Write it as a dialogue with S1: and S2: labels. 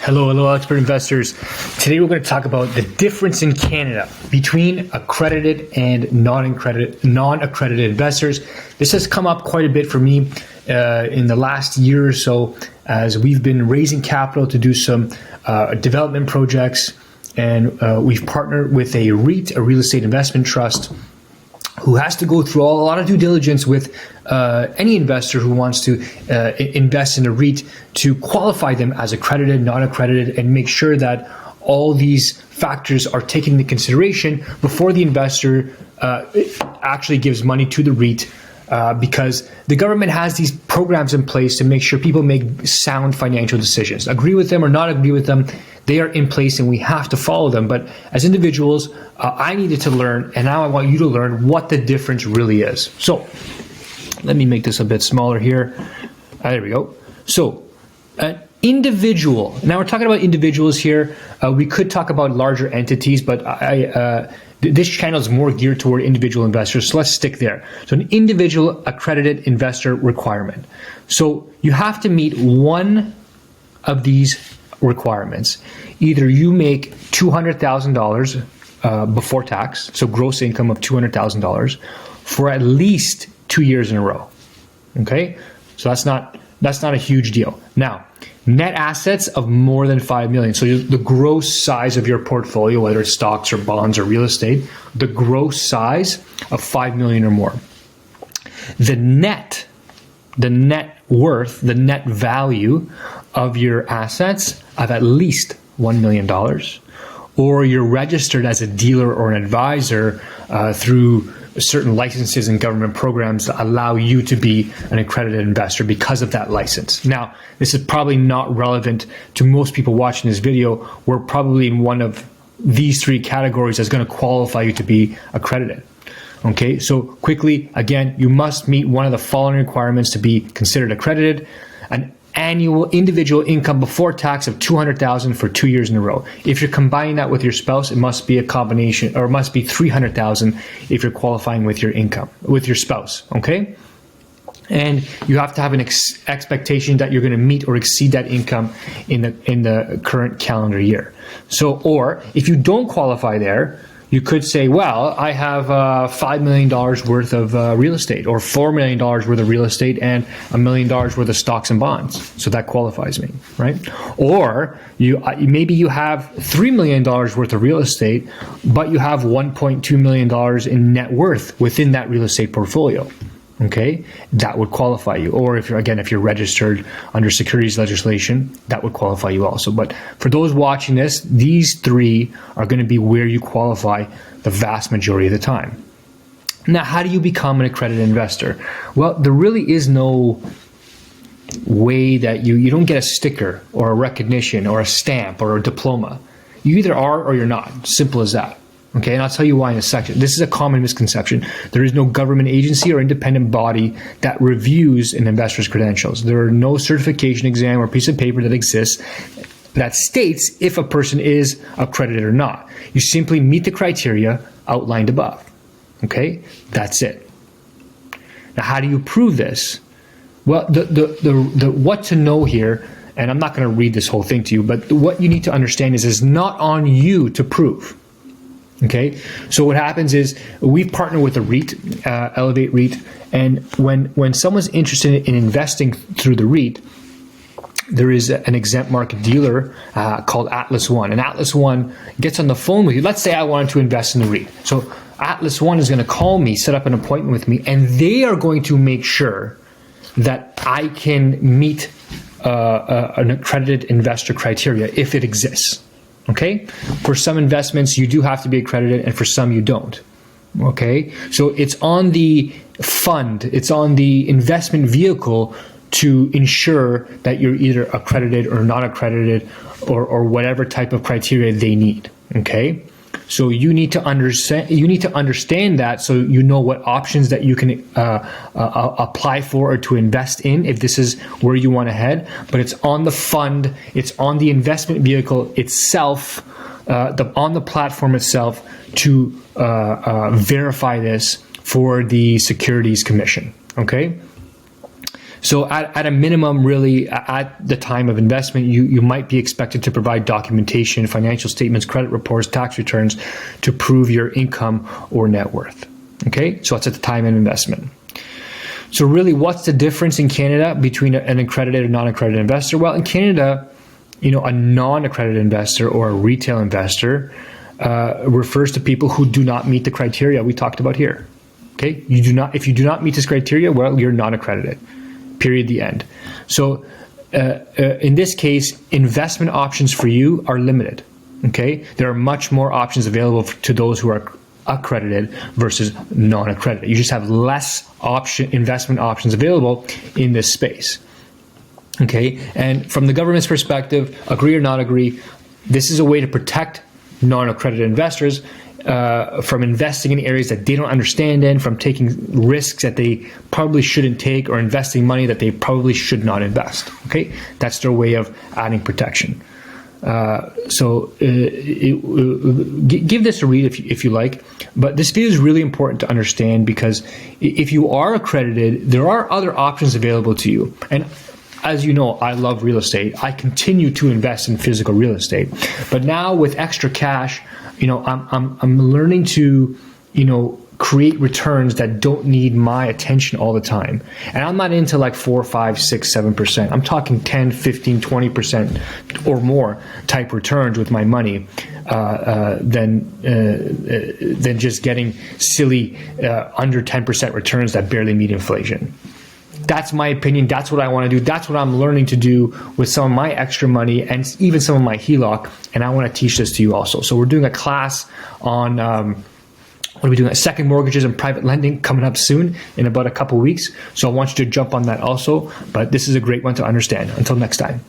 S1: Hello, expert investors. Today we're going to talk about the difference in Canada between accredited and non-accredited investors. This has come up quite a bit for me in the last year or so as we've been raising capital to do some development projects, and we've partnered with a REIT, a real estate investment trust, who has to go through a lot of due diligence with any investor who wants to invest in a REIT to qualify them as accredited, non-accredited, and make sure that all these factors are taken into consideration before the investor actually gives money to the REIT, because the government has these programs in place to make sure people make sound financial decisions. Agree with them or not agree with them, they are in place and we have to follow them. But as individuals, I needed to learn, and now I want you to learn what the difference really is. So let me make this a bit smaller here. There we go. So an individual, now we're talking about individuals here. We could talk about larger entities, but this channel is more geared toward individual investors, so let's stick there. So an individual accredited investor requirement. So you have to meet one of these requirements. Either you make $200,000 before tax, so gross income of $200,000 for at least 2 years in a row. Okay, so that's not a huge deal. Now, net assets of more than 5 million. So the gross size of your portfolio, whether it's stocks or bonds or real estate, the gross size of 5 million or more. The net worth, the net value of your assets of at least $1 million, or you're registered as a dealer or an advisor through certain licenses and government programs that allow you to be an accredited investor because of that license. Now, this is probably not relevant to most people watching this video. We're probably in one of these three categories that's going to qualify you to be accredited. Okay, so quickly, again, you must meet one of the following requirements to be considered accredited: an annual individual income before tax of $200,000 for 2 years in a row. If you're combining that with your spouse, it must be a combination, or it must be $300,000 if you're qualifying with your income, with your spouse, okay? And you have to have an expectation that you're going to meet or exceed that income in the current calendar year. So, or if you don't qualify there, you could say, well, I have $5 million worth of real estate, or $4 million worth of real estate, and $1 million worth of stocks and bonds. So that qualifies me, right? Or maybe you have $3 million worth of real estate, but you have $1.2 million in net worth within that real estate portfolio. Okay, that would qualify you. Or if you're registered under securities legislation, that would qualify you also. But for those watching this, these three are going to be where you qualify the vast majority of the time. Now, how do you become an accredited investor? Well, there really is no way that you don't get a sticker or a recognition or a stamp or a diploma. You either are or you're not. Simple as that. Okay, and I'll tell you why in a second. This is a common misconception. There is no government agency or independent body that reviews an investor's credentials. There are no certification exam or piece of paper that exists that states if a person is accredited or not. You simply meet the criteria outlined above. Okay, that's it. Now, how do you prove this? Well, the what to know here, and I'm not going to read this whole thing to you, but what you need to understand is it's not on you to prove. Okay, so what happens is we've partnered with a REIT, Elevate REIT, and when someone's interested in investing through the REIT, there is an exempt market dealer called Atlas One, and Atlas One gets on the phone with you. Let's say I wanted to invest in the REIT, so Atlas One is going to call me, set up an appointment with me, and they are going to make sure that I can meet an accredited investor criteria if it exists. Okay, for some investments you do have to be accredited, and for some you don't. Okay, so it's on the fund, it's on the investment vehicle to ensure that you're either accredited or not accredited, or whatever type of criteria they need. Okay, so you need to understand that, so you know what options that you can apply for or to invest in if this is where you want to head. But it's on the fund, it's on the investment vehicle itself, on the platform itself to verify this for the Securities Commission. Okay. So at a minimum, really, at the time of investment, you might be expected to provide documentation, financial statements, credit reports, tax returns to prove your income or net worth. Okay, so that's at the time of investment. So really, what's the difference in Canada between an accredited and non-accredited investor? Well, in Canada, a non-accredited investor or a retail investor refers to people who do not meet the criteria we talked about here. Okay, if you do not meet this criteria, well, you're non-accredited. Period. The end. So in this case, investment options for you are limited. Okay, there are much more options available to those who are accredited versus non-accredited. You just have less investment options available in this space. Okay, and from the government's perspective, agree or not agree, this is a way to protect non-accredited investors from investing in areas that they don't understand in, from taking risks that they probably shouldn't take, or investing money that they probably should not invest. Okay, that's their way of adding protection. So give this a read if you like, but this video is really important to understand, because if you are accredited, there are other options available to you. And as you know, I love real estate. I continue to invest in physical real estate, but now with extra cash, I'm learning to, create returns that don't need my attention all the time. And I'm not into like 4, 5, 6, 7%. I'm talking 10, 15, 20% or more type returns with my money than just getting silly under 10% returns that barely meet inflation. That's my opinion. That's what I want to do. That's what I'm learning to do with some of my extra money and even some of my HELOC. And I want to teach this to you also. So we're doing a class on what are we doing? Second mortgages and private lending coming up soon in about a couple weeks. So I want you to jump on that also. But this is a great one to understand. Until next time.